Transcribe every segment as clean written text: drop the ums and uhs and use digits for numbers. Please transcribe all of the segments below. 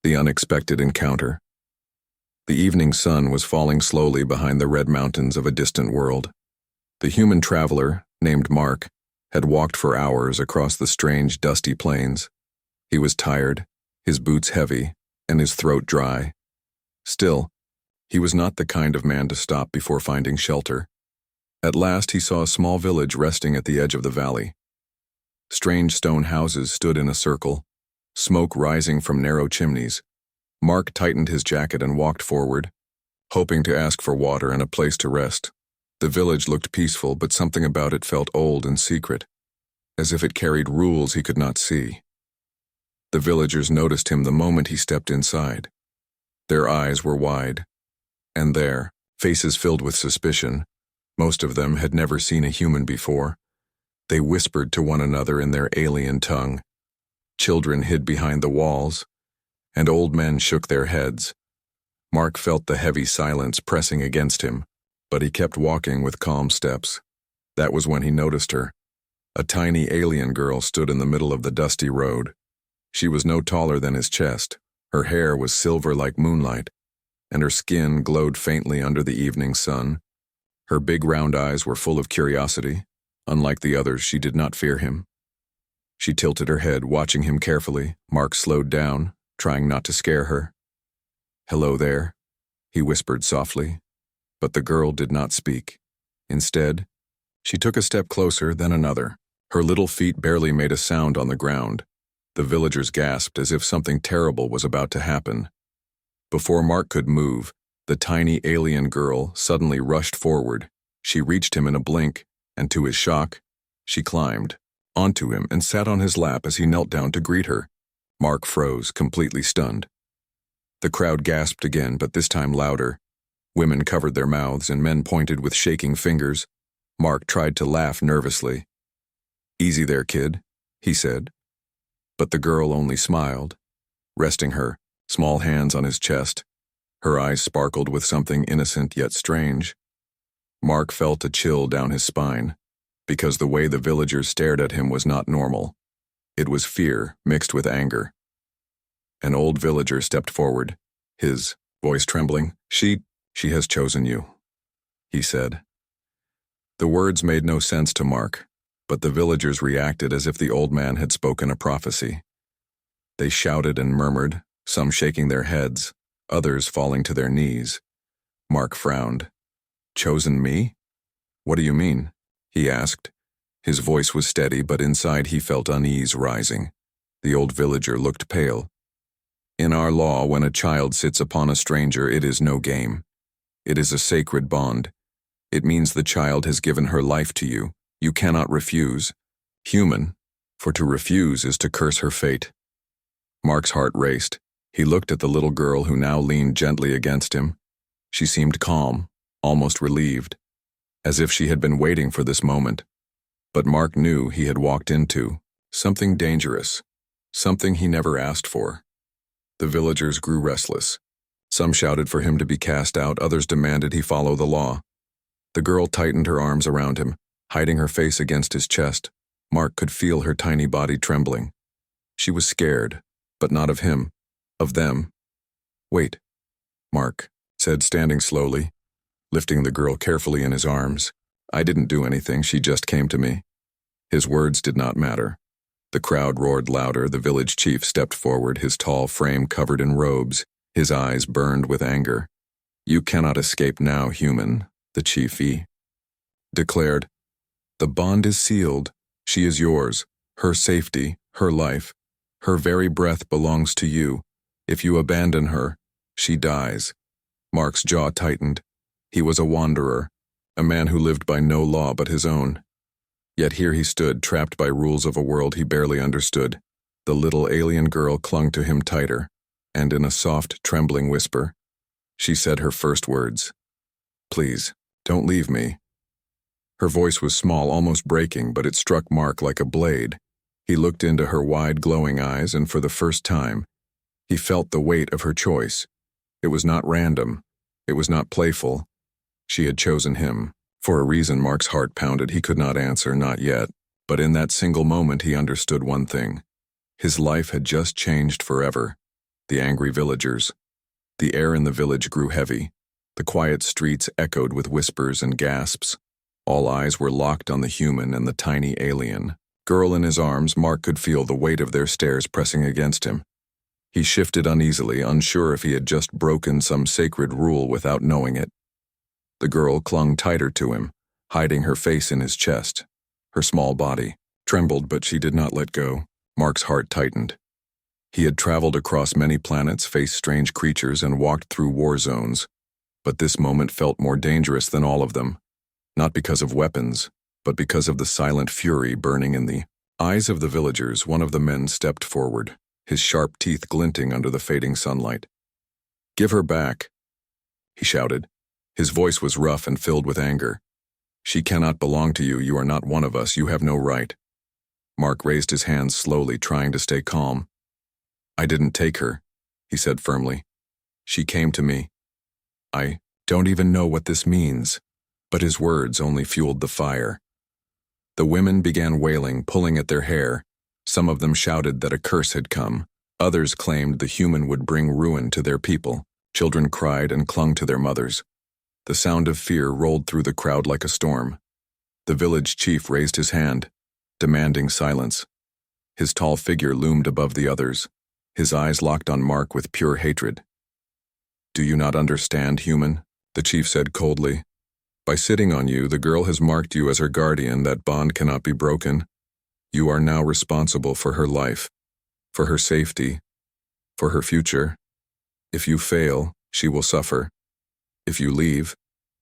The unexpected encounter. The evening sun was falling slowly behind the red mountains of a distant world. The human traveler, named Mark, had walked for hours across the strange, dusty plains. He was tired, his boots heavy, and his throat dry. Still, he was not the kind of man to stop before finding shelter. At last he saw a small village resting at the edge of the valley. Strange stone houses stood in a circle, smoke rising from narrow chimneys. Mark tightened his jacket and walked forward, hoping to ask for water and a place to rest. The village looked peaceful, but something about it felt old and secret, as if it carried rules he could not see. The villagers noticed him the moment he stepped inside. Their eyes were wide, and their faces filled with suspicion. Most of them had never seen a human before. They whispered to one another in their alien tongue. Children hid behind the walls, and old men shook their heads. Mark felt the heavy silence pressing against him, but he kept walking with calm steps. That was when he noticed her. A tiny alien girl stood in the middle of the dusty road. She was no taller than his chest. Her hair was silver like moonlight, and her skin glowed faintly under the evening sun. Her big round eyes were full of curiosity. Unlike the others, she did not fear him. She tilted her head, watching him carefully. Mark slowed down, trying not to scare her. "Hello there," he whispered softly. But the girl did not speak. Instead, she took a step closer, then another. Her little feet barely made a sound on the ground. The villagers gasped as if something terrible was about to happen. Before Mark could move, the tiny alien girl suddenly rushed forward. She reached him in a blink, and to his shock, she climbed onto him and sat on his lap as he knelt down to greet her. Mark froze, completely stunned. The crowd gasped again, but this time louder. Women covered their mouths and men pointed with shaking fingers. Mark tried to laugh nervously. "Easy there, kid," he said. But the girl only smiled, resting her small hands on his chest. Her eyes sparkled with something innocent yet strange. Mark felt a chill down his spine, because the way the villagers stared at him was not normal. It was fear mixed with anger. An old villager stepped forward, his voice trembling. She has chosen you," he said. The words made no sense to Mark, but the villagers reacted as if the old man had spoken a prophecy. They shouted and murmured, some shaking their heads, others falling to their knees. Mark frowned. "Chosen me? What do you mean?" he asked. His voice was steady, but inside he felt unease rising. The old villager looked pale. "In our law, when a child sits upon a stranger, it is no game. It is a sacred bond. It means the child has given her life to you. You cannot refuse. Human, for to refuse is to curse her fate." Mark's heart raced. He looked at the little girl who now leaned gently against him. She seemed calm, almost relieved, as if she had been waiting for this moment. But Mark knew he had walked into something dangerous, something he never asked for. The villagers grew restless. Some shouted for him to be cast out, others demanded he follow the law. The girl tightened her arms around him, hiding her face against his chest. Mark could feel her tiny body trembling. She was scared, but not of him, of them. "Wait," Mark said, standing slowly, lifting the girl carefully in his arms. "I didn't do anything, she just came to me." His words did not matter. The crowd roared louder. The village chief stepped forward, his tall frame covered in robes. His eyes burned with anger. "You cannot escape now, human," the chief declared. "The bond is sealed. She is yours. Her safety, her life, her very breath belongs to you. If you abandon her, she dies." Mark's jaw tightened. He was a wanderer, a man who lived by no law but his own. Yet here he stood, trapped by rules of a world he barely understood. The little alien girl clung to him tighter, and in a soft, trembling whisper, she said her first words. "Please, don't leave me." Her voice was small, almost breaking, but it struck Mark like a blade. He looked into her wide, glowing eyes, and for the first time, he felt the weight of her choice. It was not random. It was not playful. She had chosen him. For a reason Mark's heart pounded. He could not answer, not yet. But in that single moment he understood one thing. His life had just changed forever. the angry villagers. The air in the village grew heavy. The quiet streets echoed with whispers and gasps. All eyes were locked on the human and the tiny alien. Girl in his arms, Mark could feel the weight of their stares pressing against him. He shifted uneasily, unsure if he had just broken some sacred rule without knowing it. The girl clung tighter to him, hiding her face in his chest. Her small body trembled, but she did not let go. Mark's heart tightened. He had traveled across many planets, faced strange creatures, and walked through war zones. But this moment felt more dangerous than all of them. Not because of weapons, but because of the silent fury burning in the eyes of the villagers. One of the men stepped forward, his sharp teeth glinting under the fading sunlight. "Give her back," he shouted. His voice was rough and filled with anger. "She cannot belong to you. You are not one of us. You have no right." Mark raised his hands slowly, trying to stay calm. "I didn't take her," he said firmly. "She came to me. I don't even know what this means." But his words only fueled the fire. The women began wailing, pulling at their hair. Some of them shouted that a curse had come. Others claimed the human would bring ruin to their people. Children cried and clung to their mothers. The sound of fear rolled through the crowd like a storm. The village chief raised his hand, demanding silence. His tall figure loomed above the others, his eyes locked on Mark with pure hatred. "Do you not understand, human?" the chief said coldly. "By sitting on you, the girl has marked you as her guardian. That bond cannot be broken. You are now responsible for her life, for her safety, for her future. If you fail, she will suffer. If you leave,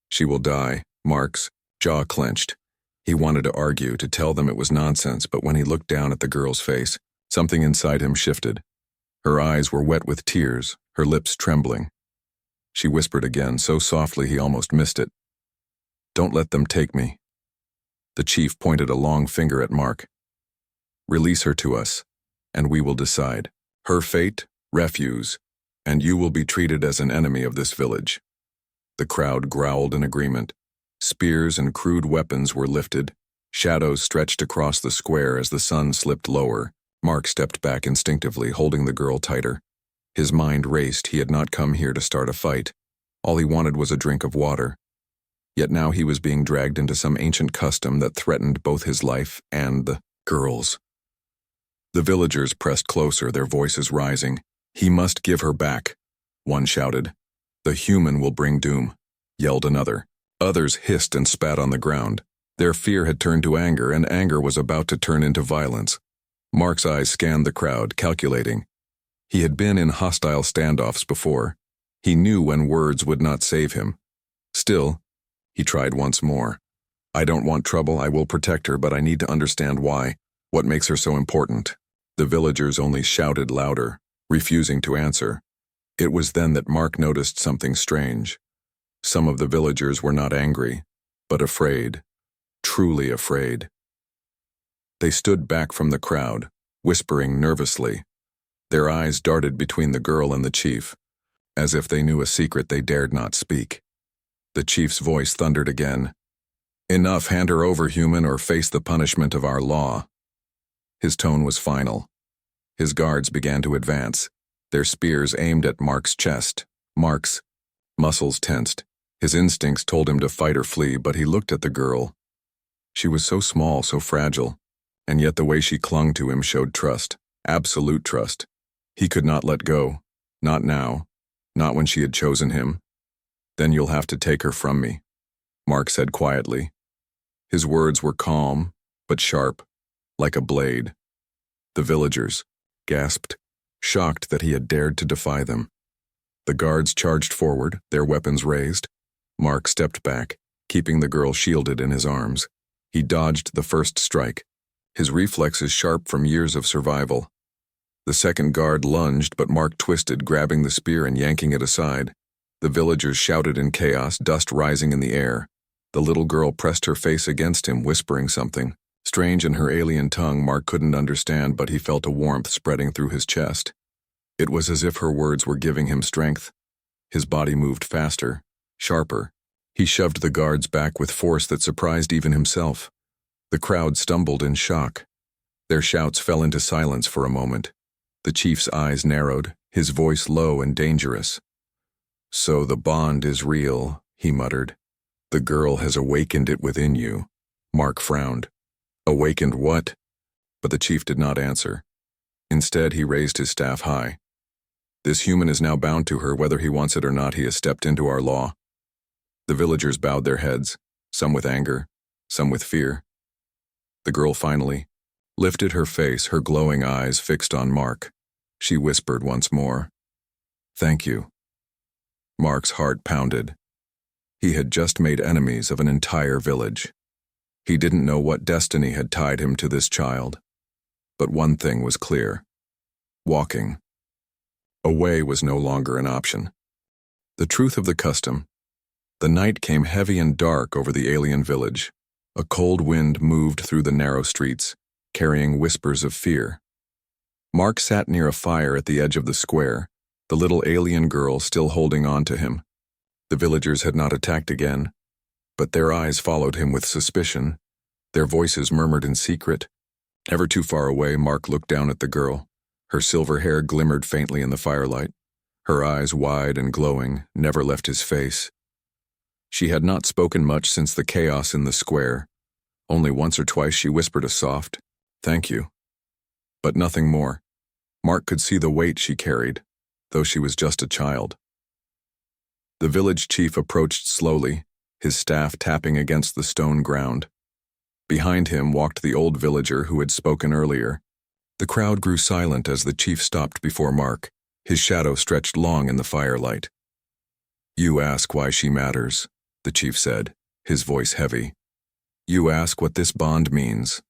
she will die." Mark's jaw clenched. He wanted to argue, to tell them it was nonsense, but when he looked down at the girl's face, something inside him shifted. Her eyes were wet with tears, her lips trembling. She whispered again, so softly he almost missed it. "Don't let them take me." The chief pointed a long finger at Mark. "Release her to us, and we will decide. Her fate, refuse, and you will be treated as an enemy of this village." The crowd growled in agreement. Spears and crude weapons were lifted. Shadows stretched across the square as the sun slipped lower. Mark stepped back instinctively, holding the girl tighter. His mind raced. He had not come here to start a fight. All he wanted was a drink of water. Yet now he was being dragged into some ancient custom that threatened both his life and the girl's. The villagers pressed closer, their voices rising. "He must give her back," one shouted. "The human will bring doom," yelled another. Others hissed and spat on the ground. Their fear had turned to anger, and anger was about to turn into violence. Mark's eyes scanned the crowd, calculating. He had been in hostile standoffs before. He knew when words would not save him. Still, he tried once more. "I don't want trouble. I will protect her, but I need to understand why. What makes her so important?" The villagers only shouted louder, refusing to answer. It was then that Mark noticed something strange. Some of the villagers were not angry, but afraid, truly afraid. They stood back from the crowd, whispering nervously. Their eyes darted between the girl and the chief, as if they knew a secret they dared not speak. The chief's voice thundered again. "Enough, hand her over, human, or face the punishment of our law." His tone was final. His guards began to advance, their spears aimed at Mark's chest. Mark's muscles tensed. His instincts told him to fight or flee, but he looked at the girl. She was so small, so fragile, and yet the way she clung to him showed trust, absolute trust. He could not let go, not now, not when she had chosen him. "Then you'll have to take her from me," Mark said quietly. His words were calm, but sharp, like a blade. The villagers gasped, shocked that he had dared to defy them. The guards charged forward, their weapons raised. Mark stepped back, keeping the girl shielded in his arms. He dodged the first strike, his reflexes sharp from years of survival. The second guard lunged, but Mark twisted, grabbing the spear and yanking it aside. The villagers shouted in chaos, dust rising in the air. The little girl pressed her face against him, whispering something. Strange in her alien tongue Mark couldn't understand, but he felt a warmth spreading through his chest. It was as if her words were giving him strength. His body moved faster, sharper. He shoved the guards back with force that surprised even himself. The crowd stumbled in shock. Their shouts fell into silence for a moment. The chief's eyes narrowed, his voice low and dangerous. "So the bond is real," he muttered. "The girl has awakened it within you." Mark frowned. "Awakened what?" But the chief did not answer. Instead, he raised his staff high. "This human is now bound to her, whether he wants it or not. He has stepped into our law." The villagers bowed their heads, some with anger, some with fear. The girl finally lifted her face, her glowing eyes fixed on Mark. She whispered once more, "Thank you." Mark's heart pounded. He had just made enemies of an entire village. He didn't know what destiny had tied him to this child. But one thing was clear. Walking away was no longer an option. The truth of the custom. The night came heavy and dark over the alien village. A cold wind moved through the narrow streets, carrying whispers of fear. Mark sat near a fire at the edge of the square, the little alien girl still holding on to him. The villagers had not attacked again, but their eyes followed him with suspicion. Their voices murmured in secret. Ever too far away, Mark looked down at the girl. Her silver hair glimmered faintly in the firelight. Her eyes, wide and glowing, never left his face. She had not spoken much since the chaos in the square. Only once or twice she whispered a soft, "Thank you." But nothing more. Mark could see the weight she carried, though she was just a child. The village chief approached slowly, his staff tapping against the stone ground. Behind him walked the old villager who had spoken earlier. The crowd grew silent as the chief stopped before Mark, his shadow stretched long in the firelight. "You ask why she matters," the chief said, his voice heavy. "You ask what this bond means,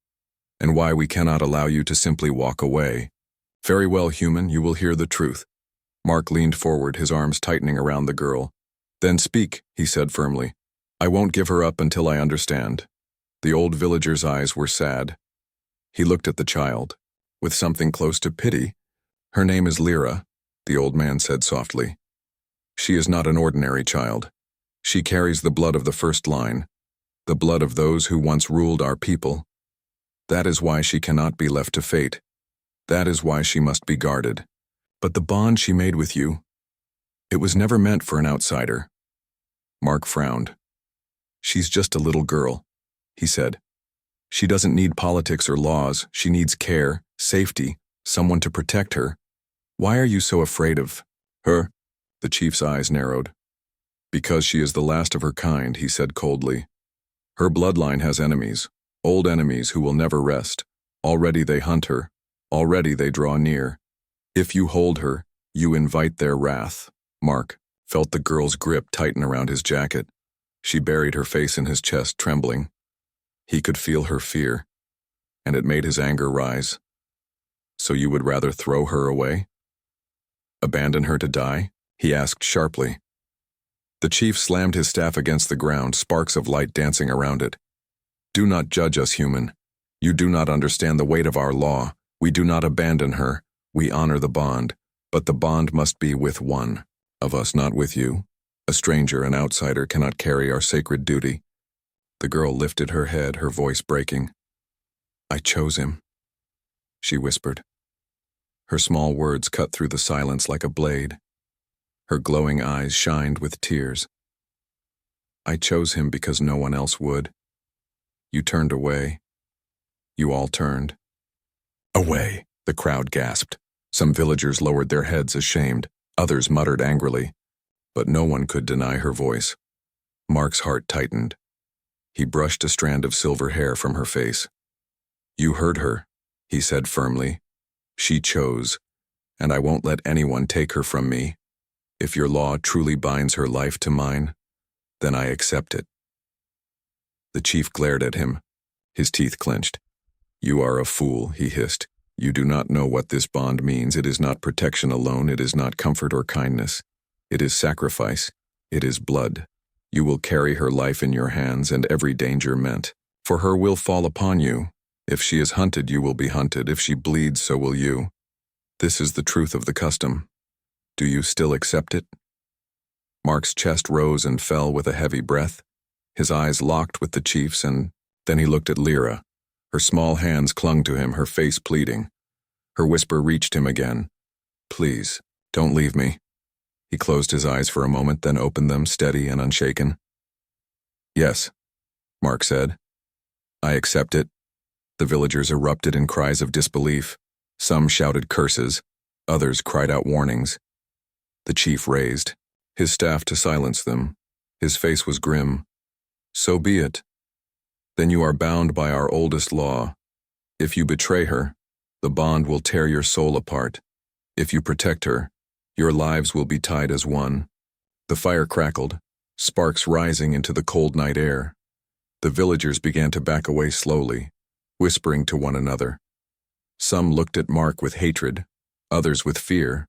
and why we cannot allow you to simply walk away. Very well, human, you will hear the truth." Mark leaned forward, his arms tightening around the girl. "Then speak," he said firmly. "I won't give her up until I understand." The old villager's eyes were sad. He looked at the child, with something close to pity. "Her name is Lyra," the old man said softly. "She is not an ordinary child. She carries the blood of the first line, the blood of those who once ruled our people. That is why she cannot be left to fate. That is why she must be guarded. But the bond she made with you, it was never meant for an outsider." Mark frowned. "She's just a little girl," he said. "She doesn't need politics or laws. She needs care, safety, someone to protect her. Why are you so afraid of her?" The chief's eyes narrowed. "Because she is the last of her kind," he said coldly. "Her bloodline has enemies, old enemies who will never rest. Already they hunt her. Already they draw near. If you hold her, you invite their wrath." Mark felt the girl's grip tighten around his jacket. She buried her face in his chest, trembling. He could feel her fear, and it made his anger rise. "So you would rather throw her away? Abandon her to die?" he asked sharply. The chief slammed his staff against the ground, sparks of light dancing around it. "Do not judge us, human. You do not understand the weight of our law. We do not abandon her. We honor the bond, but the bond must be with one of us, not with you. A stranger, an outsider, cannot carry our sacred duty." The girl lifted her head, her voice breaking. "I chose him," she whispered. Her small words cut through the silence like a blade. Her glowing eyes shined with tears. "I chose him because no one else would. You turned away. You all turned." "Away," the crowd gasped. Some villagers lowered their heads ashamed, others muttered angrily. But no one could deny her voice. Mark's heart tightened. He brushed a strand of silver hair from her face. "You heard her," he said firmly. "She chose, and I won't let anyone take her from me. If your law truly binds her life to mine, then I accept it." The chief glared at him, his teeth clenched. "You are a fool," he hissed. "You do not know what this bond means. It is not protection alone. It is not comfort or kindness. It is sacrifice. It is blood. You will carry her life in your hands and every danger meant. For her will fall upon you. If she is hunted, you will be hunted. If she bleeds, so will you. This is the truth of the custom. Do you still accept it?" Mark's chest rose and fell with a heavy breath. His eyes locked with the chief's, and then he looked at Lyra. Her small hands clung to him, her face pleading. Her whisper reached him again. "Please, Don't leave me. He closed his eyes for a moment, then opened them, steady and unshaken. Yes, Mark said. I accept it. The villagers erupted in cries of disbelief. Some shouted curses, others cried out warnings. The chief raised his staff to silence them. His face was grim. So be it. Then you are bound by our oldest law. If you betray her, the bond will tear your soul apart. If you protect her, your lives will be tied as one. The fire crackled, sparks rising into the cold night air. The villagers began to back away slowly, whispering to one another. Some looked at Mark with hatred, others with fear.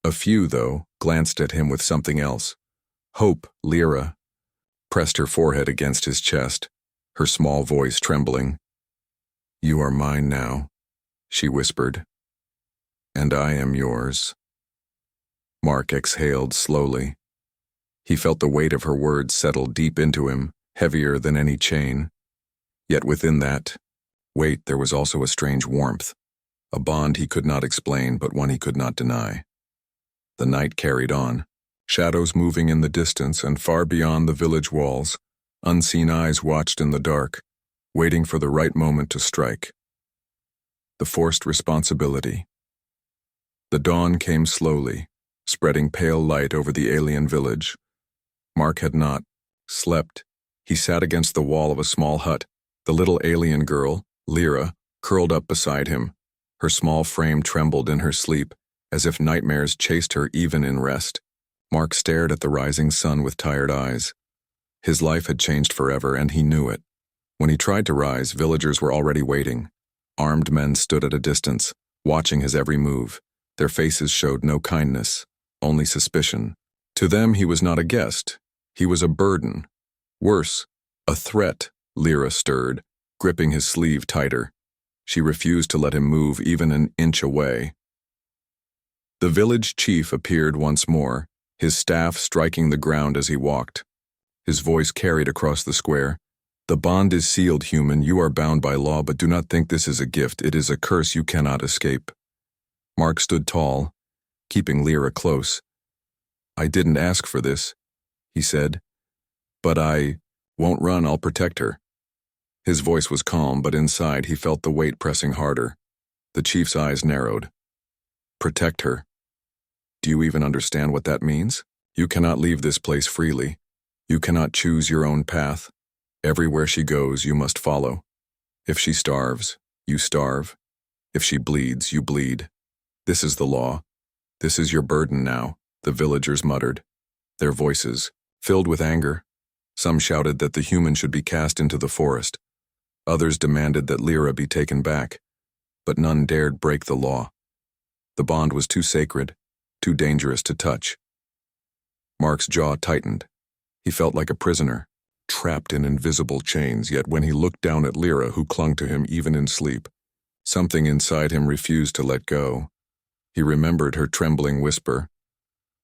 A few, though, glanced at him with something else. Hope, Lyra, pressed her forehead against his chest, her small voice trembling. You are mine now, she whispered. And I am yours. Mark exhaled slowly. He felt the weight of her words settle deep into him, heavier than any chain. Yet within that weight there was also a strange warmth, a bond he could not explain but one he could not deny. The night carried on, shadows moving in the distance and far beyond the village walls. Unseen eyes watched in the dark, waiting for the right moment to strike. The forced responsibility. The dawn came slowly, spreading pale light over the alien village. Mark had not slept. He sat against the wall of a small hut, the little alien girl, Lyra, curled up beside him. Her small frame trembled in her sleep, as if nightmares chased her even in rest. Mark stared at the rising sun with tired eyes. His life had changed forever, and he knew it. When he tried to rise, villagers were already waiting. Armed men stood at a distance, watching his every move. Their faces showed no kindness, only suspicion. To them, he was not a guest. He was a burden. Worse, a threat. Lyra stirred, gripping his sleeve tighter. She refused to let him move even an inch away. The village chief appeared once more, his staff striking the ground as he walked. His voice carried across the square. The bond is sealed, human. You are bound by law, but do not think this is a gift. It is a curse you cannot escape. Mark stood tall, keeping Lyra close. I didn't ask for this, he said. But I won't run. I'll protect her. His voice was calm, but inside he felt the weight pressing harder. The chief's eyes narrowed. Protect her. Do you even understand what that means? You cannot leave this place freely. You cannot choose your own path. Everywhere she goes, you must follow. If she starves, you starve. If she bleeds, you bleed. This is the law. This is your burden now, the villagers muttered, their voices filled with anger. Some shouted that the human should be cast into the forest. Others demanded that Lyra be taken back, but none dared break the law. The bond was too sacred, too dangerous to touch. Mark's jaw tightened. He felt like a prisoner, trapped in invisible chains, yet when he looked down at Lyra, who clung to him even in sleep, something inside him refused to let go. He remembered her trembling whisper,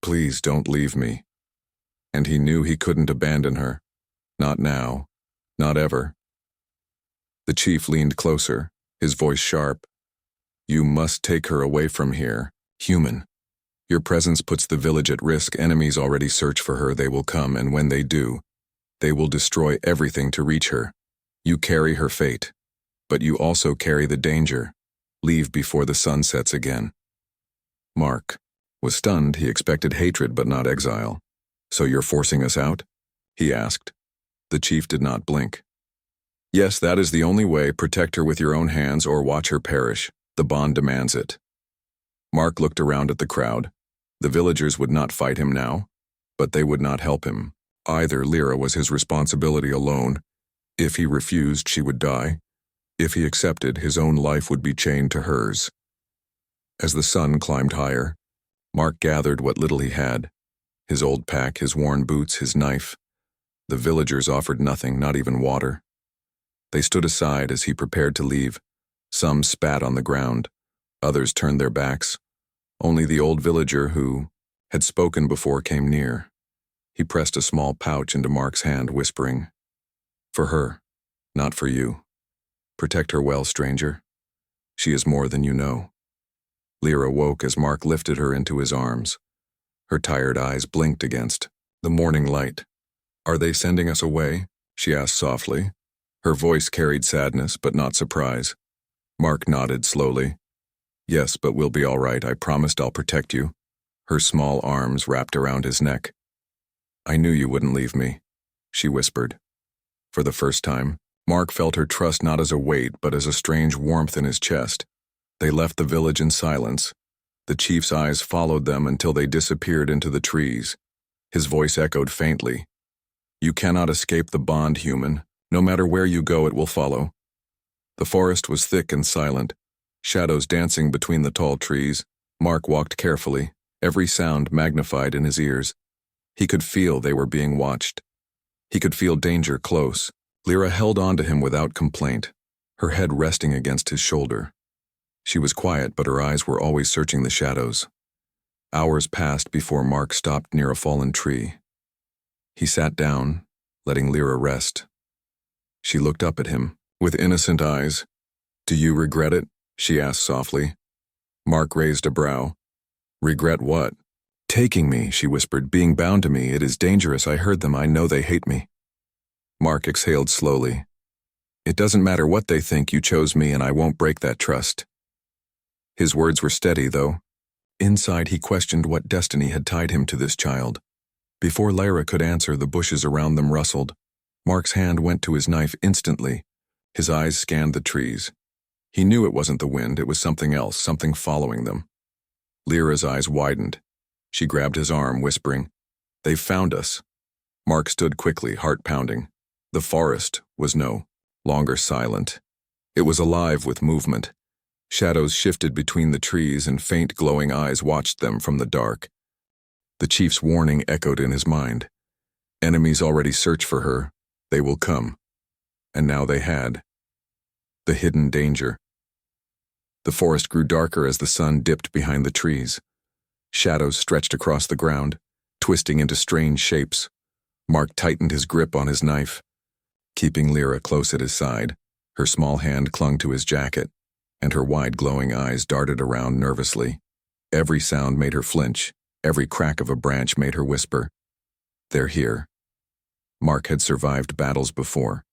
"Please don't leave me." And he knew he couldn't abandon her. Not now. Not ever. The chief leaned closer, his voice sharp. You must take her away from here, human. Your presence puts the village at risk. Enemies already search for her. They will come, and when they do, they will destroy everything to reach her. You carry her fate, but you also carry the danger. Leave before the sun sets again. Mark was stunned. He expected hatred but not exile. So you're forcing us out? He asked. The chief did not blink. Yes, that is the only way. Protect her with your own hands or watch her perish. The bond demands it. Mark looked around at the crowd. The villagers would not fight him now, but they would not help him. Either Lyra was his responsibility alone. If he refused, she would die. If he accepted, his own life would be chained to hers. As the sun climbed higher, Mark gathered what little he had. His old pack, his worn boots, his knife. The villagers offered nothing, not even water. They stood aside as he prepared to leave. Some spat on the ground. Others turned their backs. Only the old villager who had spoken before came near. He pressed a small pouch into Mark's hand, whispering, "For her, not for you. Protect her well, stranger. She is more than you know." Lyra woke as Mark lifted her into his arms. Her tired eyes blinked against the morning light. "Are they sending us away?" she asked softly. Her voice carried sadness, but not surprise. Mark nodded slowly. "Yes, but we'll be all right. I promised I'll protect you." Her small arms wrapped around his neck. "I knew you wouldn't leave me," she whispered. For the first time, Mark felt her trust not as a weight, but as a strange warmth in his chest. They left the village in silence. The chief's eyes followed them until they disappeared into the trees. His voice echoed faintly. "You cannot escape the bond, human. No matter where you go, it will follow." The forest was thick and silent, shadows dancing between the tall trees. Mark walked carefully, every sound magnified in his ears. He could feel they were being watched. He could feel danger close. Lyra held on to him without complaint, her head resting against his shoulder. She was quiet, but her eyes were always searching the shadows. Hours passed before Mark stopped near a fallen tree. He sat down, letting Lyra rest. She looked up at him, with innocent eyes. "Do you regret it?" she asked softly. Mark raised a brow. "Regret what?" "Taking me," she whispered. "Being bound to me. It is dangerous. I heard them. I know they hate me." Mark exhaled slowly. "It doesn't matter what they think. You chose me, and I won't break that trust." His words were steady, though. Inside, he questioned what destiny had tied him to this child. Before Lyra could answer, the bushes around them rustled. Mark's hand went to his knife instantly. His eyes scanned the trees. He knew it wasn't the wind, it was something else, something following them. Lyra's eyes widened. She grabbed his arm, whispering, "They've found us." Mark stood quickly, heart pounding. The forest was no longer silent. It was alive with movement. Shadows shifted between the trees, and faint glowing eyes watched them from the dark. The chief's warning echoed in his mind. Enemies already search for her. They will come. And now they had. The hidden danger. The forest grew darker as the sun dipped behind the trees. Shadows stretched across the ground, twisting into strange shapes. Mark tightened his grip on his knife. Keeping Lyra close at his side, her small hand clung to his jacket, and her wide glowing eyes darted around nervously. Every sound made her flinch. Every crack of a branch made her whisper, "They're here." Mark had survived battles before.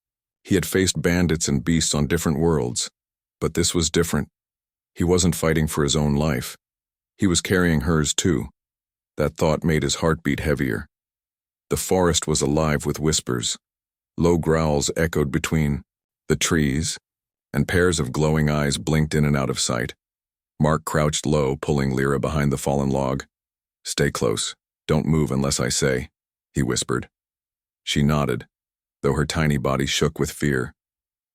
He had faced bandits and beasts on different worlds. But this was different. He wasn't fighting for his own life. He was carrying hers too. That thought made his heart beat heavier. The forest was alive with whispers. Low growls echoed between the trees, and pairs of glowing eyes blinked in and out of sight. Mark crouched low, pulling Lyra behind the fallen log. "Stay close. Don't move unless I say," he whispered. She nodded, though her tiny body shook with fear.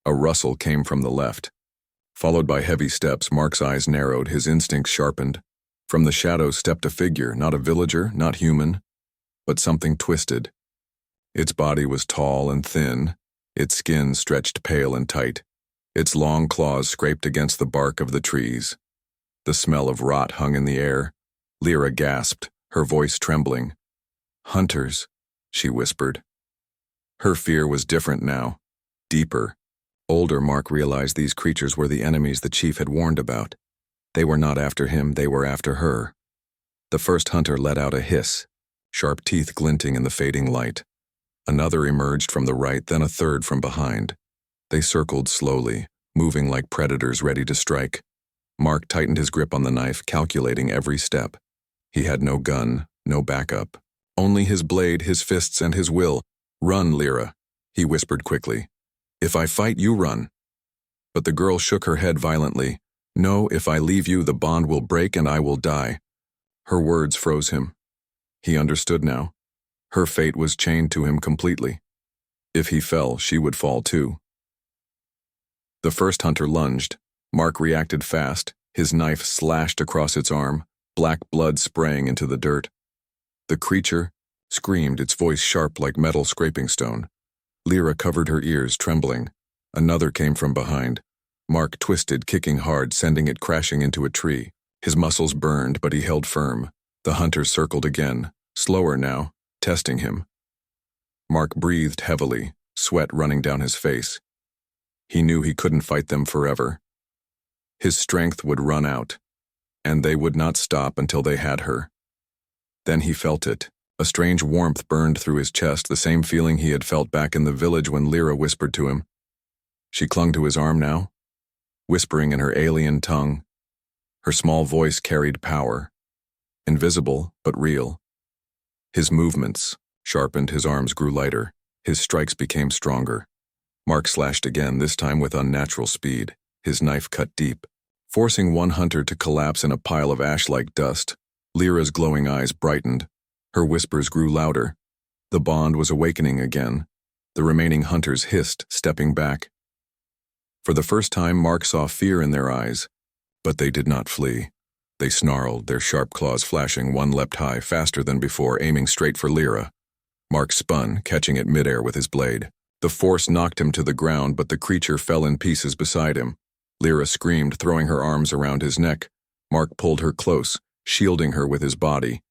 A rustle came from the left. Followed by heavy steps, Mark's eyes narrowed, his instincts sharpened. From the shadows stepped a figure, not a villager, not human, but something twisted. Its body was tall and thin, its skin stretched pale and tight. Its long claws scraped against the bark of the trees. The smell of rot hung in the air. Lyra gasped, her voice trembling. "Hunters," she whispered. Her fear was different now, deeper. Older, Mark realized these creatures were the enemies the chief had warned about. They were not after him, they were after her. The first hunter let out a hiss, sharp teeth glinting in the fading light. Another emerged from the right, then a third from behind. They circled slowly, moving like predators ready to strike. Mark tightened his grip on the knife, calculating every step. He had no gun, no backup. Only his blade, his fists, and his will. "Run, Lyra," he whispered quickly. "If I fight, you run." But the girl shook her head violently. "No, if I leave you, the bond will break and I will die." Her words froze him. He understood now. Her fate was chained to him completely. If he fell, she would fall too. The first hunter lunged. Mark reacted fast. His knife slashed across its arm, black blood spraying into the dirt. The creature screamed, its voice sharp like metal scraping stone. Lyra covered her ears, trembling. Another came from behind. Mark twisted, kicking hard, sending it crashing into a tree. His muscles burned, but he held firm. The hunter circled again, slower now, testing him. Mark breathed heavily, sweat running down his face. He knew he couldn't fight them forever. His strength would run out. and they would not stop until they had her. Then he felt it. A strange warmth burned through his chest, the same feeling he had felt back in the village when Lyra whispered to him. She clung to his arm now, whispering in her alien tongue. Her small voice carried power, invisible but real. His movements sharpened, his arms grew lighter, his strikes became stronger. Mark slashed again, this time with unnatural speed. His knife cut deep, forcing one hunter to collapse in a pile of ash-like dust. Lyra's glowing eyes brightened. Her whispers grew louder. The bond was awakening again. The remaining hunters hissed, stepping back. For the first time, Mark saw fear in their eyes, but they did not flee. They snarled, their sharp claws flashing. One leapt high, faster than before, aiming straight for Lyra. Mark spun, catching it midair with his blade. The force knocked him to the ground, but the creature fell in pieces beside him. Lyra screamed, throwing her arms around his neck. Mark pulled her close, shielding her with his body.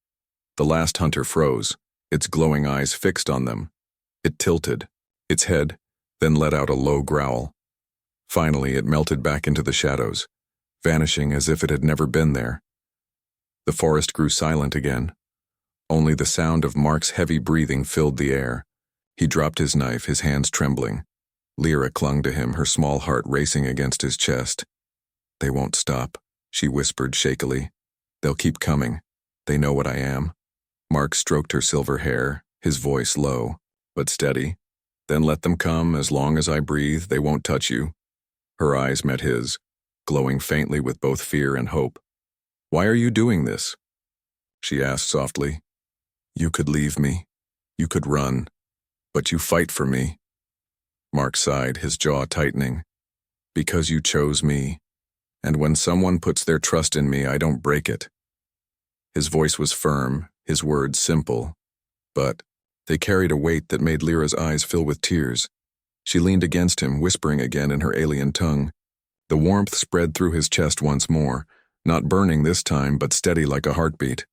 The last hunter froze, its glowing eyes fixed on them. It tilted, its head, then let out a low growl. Finally, it melted back into the shadows, vanishing as if it had never been there. The forest grew silent again. Only the sound of Mark's heavy breathing filled the air. He dropped his knife, his hands trembling. Lyra clung to him, her small heart racing against his chest. "They won't stop," she whispered shakily. "They'll keep coming. They know what I am." Mark stroked her silver hair, his voice low, but steady. "Then let them come. As long as I breathe, they won't touch you." Her eyes met his, glowing faintly with both fear and hope. "Why are you doing this?" she asked softly. "You could leave me. You could run. But you fight for me." Mark sighed, his jaw tightening. "Because you chose me. And when someone puts their trust in me, I don't break it." His voice was firm, his words simple, but they carried a weight that made Lyra's eyes fill with tears. She leaned against him, whispering again in her alien tongue. The warmth spread through his chest once more, not burning this time, but steady like a heartbeat.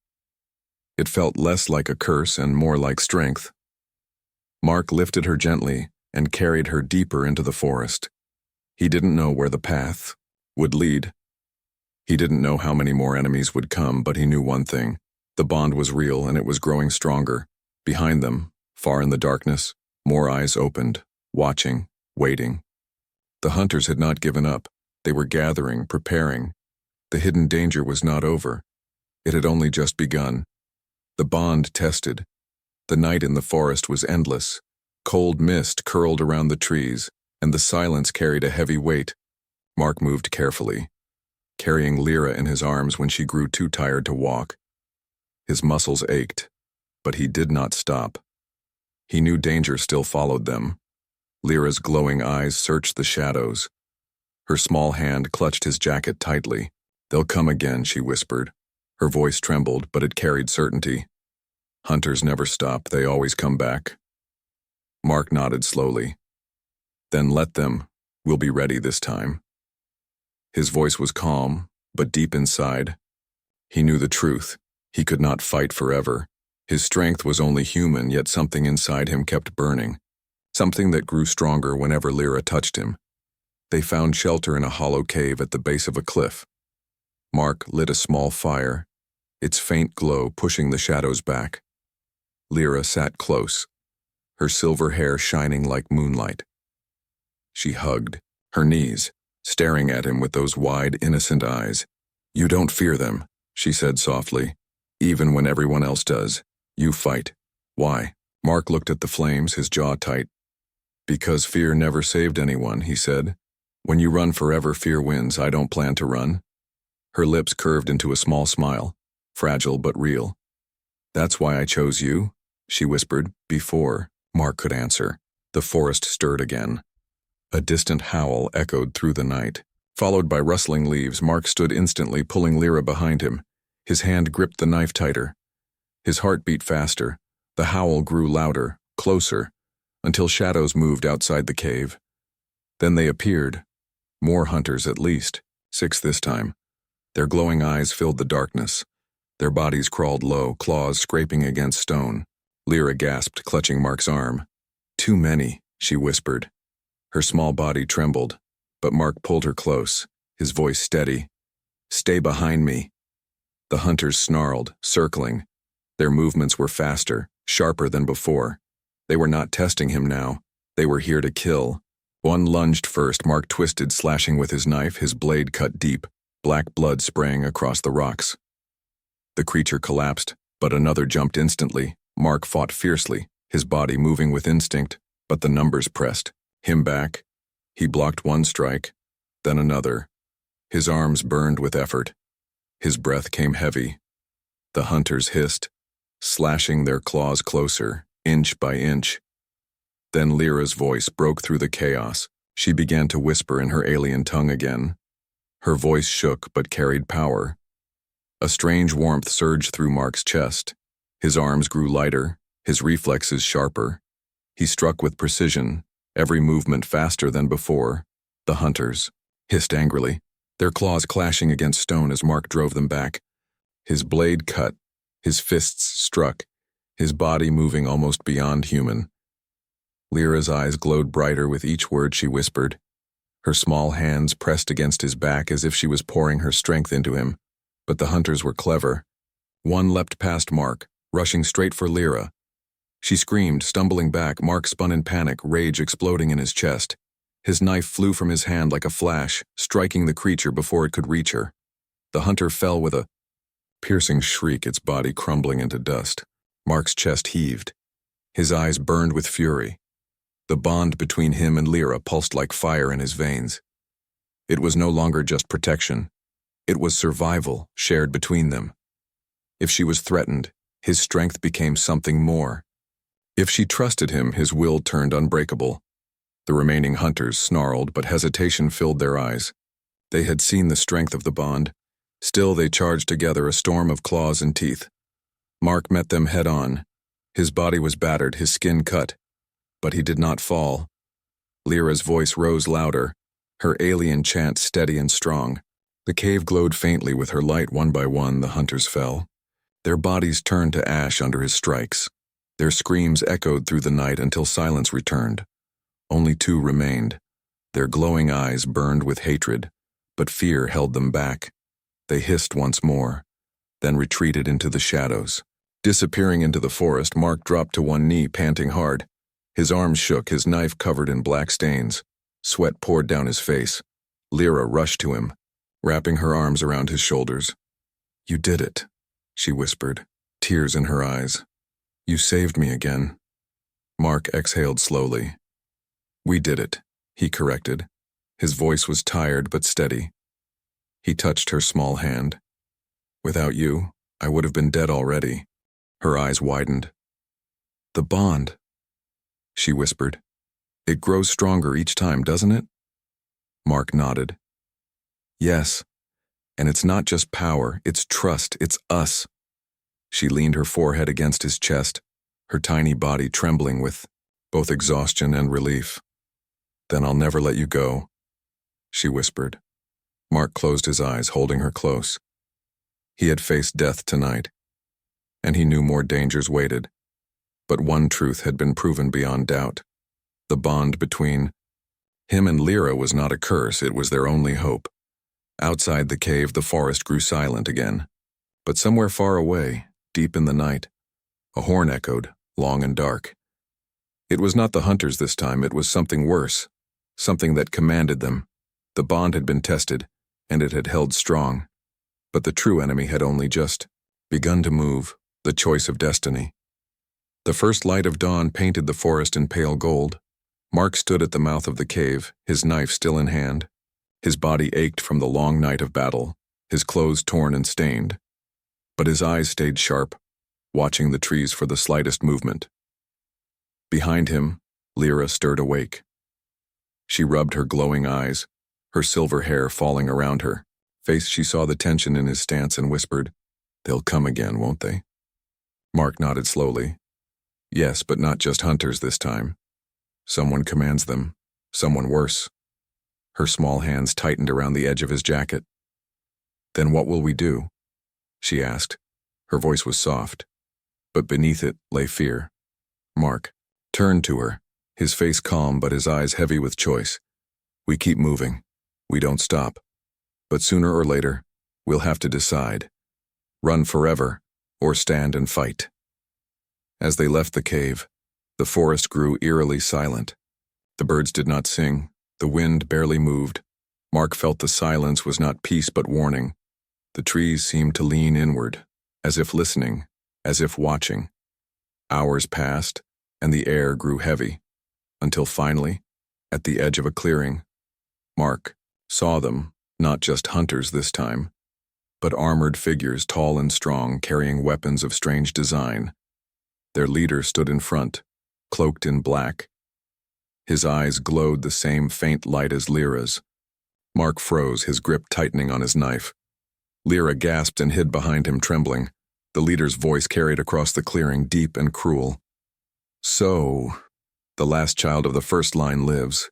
It felt less like a curse and more like strength. Mark lifted her gently and carried her deeper into the forest. He didn't know where the path would lead. He didn't know how many more enemies would come, but he knew one thing. The bond was real, and it was growing stronger. Behind them, far in the darkness, more eyes opened, watching, waiting. The hunters had not given up. They were gathering, preparing. The hidden danger was not over. It had only just begun. The bond tested. The night in the forest was endless. Cold mist curled around the trees, and the silence carried a heavy weight. Mark moved carefully, carrying Lyra in his arms when she grew too tired to walk. His muscles ached, but he did not stop. He knew danger still followed them. Lyra's glowing eyes searched the shadows. Her small hand clutched his jacket tightly. "They'll come again," she whispered. Her voice trembled, but it carried certainty. "Hunters never stop, they always come back." Mark nodded slowly. "Then let them. We'll be ready this time." His voice was calm, but deep inside, he knew the truth. He could not fight forever. His strength was only human, yet something inside him kept burning. Something that grew stronger whenever Lyra touched him. They found shelter in a hollow cave at the base of a cliff. Mark lit a small fire, its faint glow pushing the shadows back. Lyra sat close, her silver hair shining like moonlight. She hugged, her knees, staring at him with those wide, innocent eyes. "You don't fear them," she said softly. "Even when everyone else does, you fight. Why?" Mark looked at the flames, his jaw tight. "Because fear never saved anyone," he said. "When you run forever, fear wins. I don't plan to run." Her lips curved into a small smile, fragile but real. "That's why I chose you," she whispered. Before Mark could answer, the forest stirred again. A distant howl echoed through the night. Followed by rustling leaves, Mark stood instantly, pulling Lyra behind him. His hand gripped the knife tighter. His heart beat faster. The howl grew louder, closer, until shadows moved outside the cave. Then they appeared. More hunters at least, 6 this time. Their glowing eyes filled the darkness. Their bodies crawled low, claws scraping against stone. Lyra gasped, clutching Mark's arm. "Too many," she whispered. Her small body trembled, but Mark pulled her close, his voice steady. "Stay behind me. The hunters snarled, circling. Their movements were faster, sharper than before. They were not testing him now. They were here to kill. One lunged first. Mark twisted, slashing with his knife, his blade cut deep. Black blood sprang across the rocks. The creature collapsed, but another jumped instantly. Mark fought fiercely, his body moving with instinct, but the numbers pressed him back. He blocked one strike, then another. His arms burned with effort. His breath came heavy. The hunters hissed, slashing their claws closer, inch by inch. Then Lyra's voice broke through the chaos. She began to whisper in her alien tongue again. Her voice shook but carried power. A strange warmth surged through Mark's chest. His arms grew lighter, his reflexes sharper. He struck with precision, every movement faster than before. The hunters hissed angrily, their claws clashing against stone as Mark drove them back. His blade cut, his fists struck, his body moving almost beyond human. Lyra's eyes glowed brighter with each word she whispered. Her small hands pressed against his back as if she was pouring her strength into him. But the hunters were clever. One leapt past Mark, rushing straight for Lyra. She screamed, stumbling back. Mark spun in panic, rage exploding in his chest. His knife flew from his hand like a flash, striking the creature before it could reach her. The hunter fell with a piercing shriek, its body crumbling into dust. Mark's chest heaved. His eyes burned with fury. The bond between him and Lyra pulsed like fire in his veins. It was no longer just protection. It was survival shared between them. If she was threatened, his strength became something more. If she trusted him, his will turned unbreakable. The remaining hunters snarled, but hesitation filled their eyes. They had seen the strength of the bond. Still, they charged together, a storm of claws and teeth. Mark met them head-on. His body was battered, his skin cut. But he did not fall. Lyra's voice rose louder, her alien chant steady and strong. The cave glowed faintly with her light. One by one, the hunters fell. Their bodies turned to ash under his strikes. Their screams echoed through the night until silence returned. Only two remained. Their glowing eyes burned with hatred, but fear held them back. They hissed once more, then retreated into the shadows. Disappearing into the forest, Mark dropped to one knee, panting hard. His arms shook, his knife covered in black stains. Sweat poured down his face. Lyra rushed to him, wrapping her arms around his shoulders. "You did it," she whispered, tears in her eyes. "You saved me again." Mark exhaled slowly. "We did it," he corrected. His voice was tired but steady. He touched her small hand. "Without you, I would have been dead already." Her eyes widened. "The bond," she whispered. "It grows stronger each time, doesn't it?" Mark nodded. "Yes, and it's not just power, it's trust, it's us." She leaned her forehead against his chest, her tiny body trembling with both exhaustion and relief. "Then I'll never let you go," she whispered. Mark closed his eyes, holding her close. He had faced death tonight, and he knew more dangers waited. But one truth had been proven beyond doubt. The bond between him and Lyra was not a curse, it was their only hope. Outside the cave, the forest grew silent again. But somewhere far away, deep in the night, a horn echoed, long and dark. It was not the hunters this time, it was something worse, something that commanded them. The bond had been tested, and it had held strong. But the true enemy had only just begun to move, the choice of destiny. The first light of dawn painted the forest in pale gold. Mark stood at the mouth of the cave, his knife still in hand. His body ached from the long night of battle, his clothes torn and stained. But his eyes stayed sharp, watching the trees for the slightest movement. Behind him, Lyra stirred awake. She rubbed her glowing eyes, her silver hair falling around her face. She saw the tension in his stance and whispered, "They'll come again, won't they?" Mark nodded slowly. "Yes, but not just hunters this time. Someone commands them, someone worse." Her small hands tightened around the edge of his jacket. "Then what will we do?" she asked. Her voice was soft, but beneath it lay fear. Mark turned to her, his face calm but his eyes heavy with choice. "We keep moving. We don't stop. But sooner or later, we'll have to decide. run forever, or stand and fight. As they left the cave, the forest grew eerily silent. The birds did not sing, the wind barely moved. Mark felt the silence was not peace but warning. The trees seemed to lean inward, as if listening, as if watching. Hours passed, and the air grew heavy, until finally, at the edge of a clearing, Mark saw them, not just hunters this time, but armored figures tall and strong carrying weapons of strange design. Their leader stood in front, cloaked in black. His eyes glowed the same faint light as Lyra's. Mark froze, his grip tightening on his knife. Lyra gasped and hid behind him, trembling. The leader's voice carried across the clearing, deep and cruel. So, the last child of the first line lives,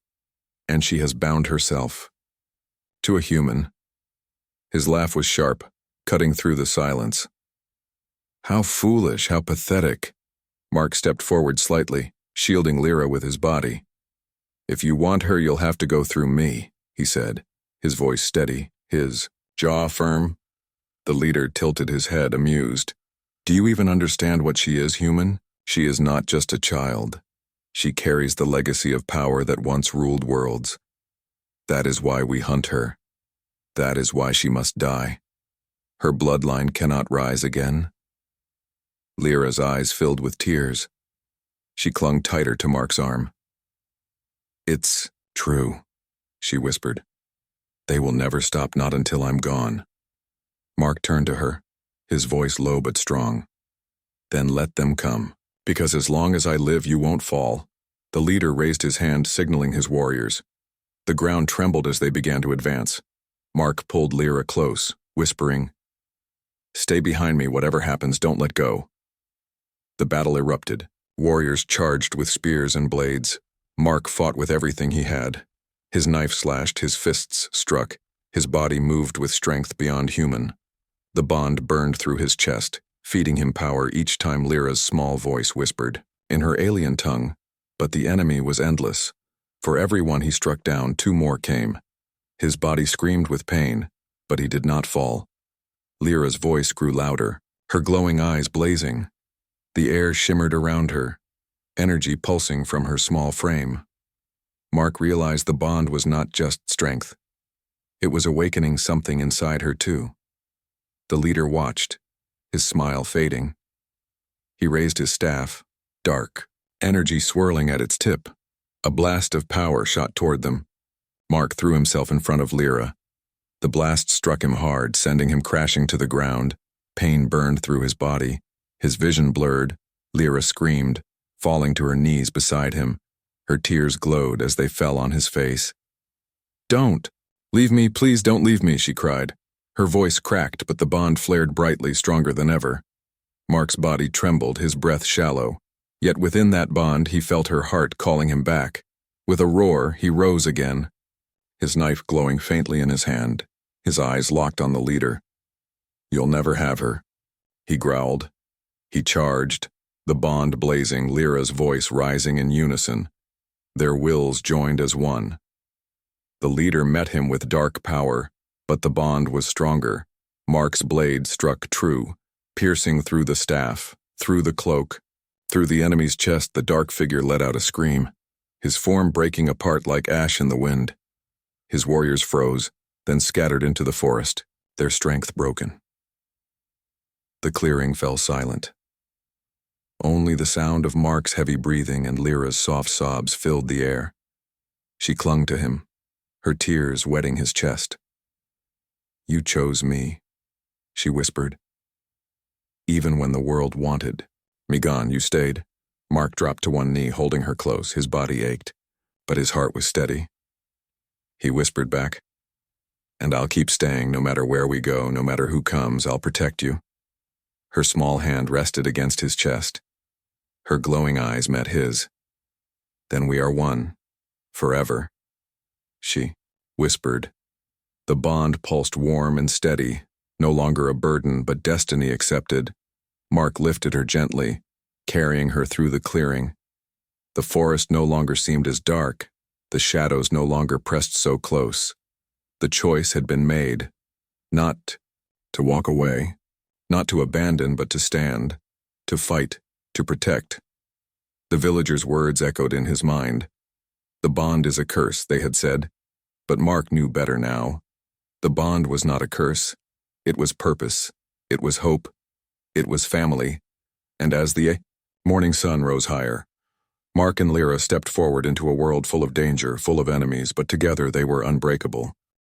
and she has bound herself. To a human. His laugh was sharp, cutting through the silence. How foolish, how pathetic. Mark stepped forward slightly, shielding Lyra with his body. If you want her, you'll have to go through me, he said, his voice steady, his jaw firm. The leader tilted his head, amused. Do you even understand what she is, human? She is not just a child. She carries the legacy of power that once ruled worlds. That is why we hunt her. That is why she must die. Her bloodline cannot rise again. Lyra's eyes filled with tears. She clung tighter to Mark's arm. It's true, she whispered. They will never stop, not until I'm gone. Mark turned to her, his voice low but strong. Then let them come, because as long as I live, you won't fall. The leader raised his hand, signaling his warriors. The ground trembled as they began to advance. Mark pulled Lyra close, whispering, Stay behind me, whatever happens, don't let go. The battle erupted. Warriors charged with spears and blades. Mark fought with everything he had. His knife slashed, his fists struck, his body moved with strength beyond human. The bond burned through his chest, feeding him power each time Lyra's small voice whispered, in her alien tongue, but the enemy was endless. For every one he struck down, 2 more came. His body screamed with pain, but he did not fall. Lyra's voice grew louder, her glowing eyes blazing. The air shimmered around her, energy pulsing from her small frame. Mark realized the bond was not just strength. It was awakening something inside her too. The leader watched, his smile fading. He raised his staff, dark, energy swirling at its tip. A blast of power shot toward them. Mark threw himself in front of Lyra. The blast struck him hard, sending him crashing to the ground. Pain burned through his body. His vision blurred. Lyra screamed, falling to her knees beside him. Her tears glowed as they fell on his face. Don't! Leave me, please don't leave me, she cried. Her voice cracked, but the bond flared brightly, stronger than ever. Mark's body trembled, his breath shallow. Yet within that bond, he felt her heart calling him back. With a roar, he rose again, his knife glowing faintly in his hand, his eyes locked on the leader. You'll never have her, he growled. He charged, the bond blazing, Lyra's voice rising in unison. Their wills joined as one. The leader met him with dark power, but the bond was stronger. Mark's blade struck true, piercing through the staff, through the cloak. Through the enemy's chest, the dark figure let out a scream, his form breaking apart like ash in the wind. His warriors froze, then scattered into the forest, their strength broken. The clearing fell silent. Only the sound of Mark's heavy breathing and Lyra's soft sobs filled the air. She clung to him, her tears wetting his chest. You chose me, she whispered. Even when the world wanted me gone, you stayed. Mark dropped to one knee, holding her close. His body ached, but his heart was steady. He whispered back, And I'll keep staying no matter where we go, no matter who comes, I'll protect you. Her small hand rested against his chest. Her glowing eyes met his. Then we are one, forever, she whispered. The bond pulsed warm and steady, no longer a burden but destiny accepted. Mark lifted her gently, carrying her through the clearing. The forest no longer seemed as dark, the shadows no longer pressed so close. The choice had been made, not to walk away, Not to abandon, but to stand, to fight, to protect. The villagers' words echoed in his mind. The bond is a curse, they had said, but Mark knew better now. The bond was not a curse. It was purpose. It was hope. It was family. And as the morning sun rose higher, Mark and Lyra stepped forward into a world full of danger, full of enemies, but together they were unbreakable.